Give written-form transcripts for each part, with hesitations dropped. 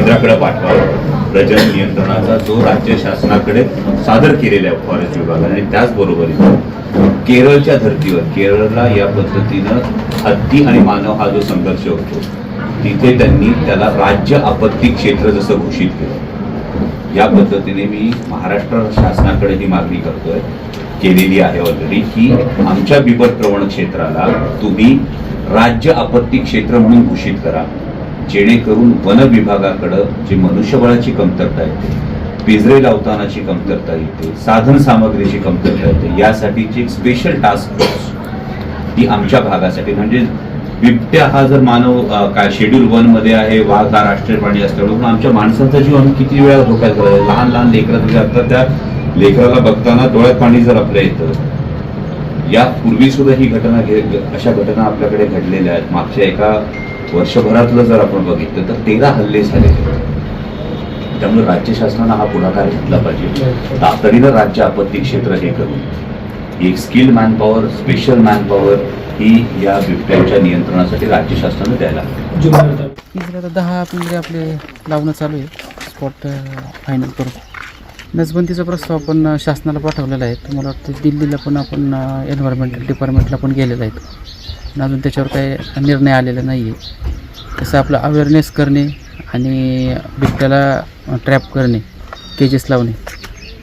केंद्राकडे पाठवावा प्रजनन नियंत्रणाचा जो राज्य शासनाकडे सादर केलेला आहे फॉरेस्ट विभागाने. आणि त्याचबरोबरीने केरळच्या धर्तीवर केरळला या पद्धतीनं हत्ती आणि मानव हा जो संघर्ष होतो तिथे त्यांनी त्याला राज्य आपत्ती क्षेत्र जसं घोषित केलं. या पद्धतीने मी महाराष्ट्र शासनाकडे ही मागणी करतोय, केलेली आहे ऑलरेडी, की आमच्या बिबट प्रवण क्षेत्राला तुम्ही राज्य आपत्ती क्षेत्र म्हणून घोषित करा, जेणेकरून वन विभागाकडं जी मनुष्यबळाची कमतरता येते, पिंजरे लावतानाची कमतरता येते, साधन सामग्रीची कमतरता येते, यासाठीची एक स्पेशल टास्क फोर्स ती आमच्या भागासाठी, म्हणजे बिबट्या हा जर मानव काय शेड्यूल 1 मध्ये आहे, वाघ हा राष्ट्रीय प्राणी असल्यामुळे आमच्या माणसांचा जीव आम्ही किती वेळा धोक्यात घालतो. लहान लहान लेकरं तुझ्या आता त्या लेकराला बघताना डोळ्यात पाणी जर आपल्या येतं. यापूर्वी सुद्धा ही घटना अशा घटना आपल्याकडे घडलेल्या आहेत. मागच्या एका वर्षभरातलं जर आपण बघितलं तर 13 हल्ले झालेले. त्यामुळे राज्य शासनानं हा पुढाकार घेतला पाहिजे. तातडीनं राज्य आपत्ती क्षेत्र हे करून एक स्किल्ड मॅनपॉवर, स्पेशल मॅनपॉवर ही या बिबट्यांच्या नियंत्रणासाठी राज्य शासनानं द्यायला हवी. पिंजरे 10 पिंजरे आपले लावणं चालू आहे. स्पॉट फायनल करून नसबंदीचा प्रस्ताव आपण शासनाला पाठवलेला आहे. मला वाटतं दिल्लीला पण आपण एन्व्हायरमेंटल डिपार्टमेंटला पण गेलेलं आहे. पण अजून त्याच्यावर काही निर्णय आलेला नाही आहे. तसं आपलं अवेअरनेस करणे आणि बिबट्याला ट्रॅप करणे, केजेस लावणे,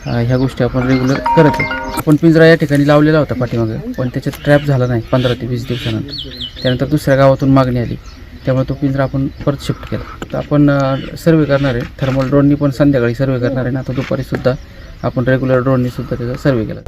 ह्या गोष्टी आपण रेग्युलर करत आहे. आपण पिंजरा या ठिकाणी लावलेला होता पाठीमागे, पण त्याच्यात ट्रॅप झाला नाही 15 ते 20 दिवसानंतर. त्यानंतर दुसऱ्या गावातून मागणी आली, त्यामुळे तो पिंजरा आपण परत शिफ्ट केला. तर आपण सर्वे करणार आहे. थर्मल ड्रोननी पण संध्याकाळी सर्वे करणार आहे ना. आता दुपारीसुद्धा आपण रेग्युलर ड्रोननी सुद्धा त्याचा सर्वे केला.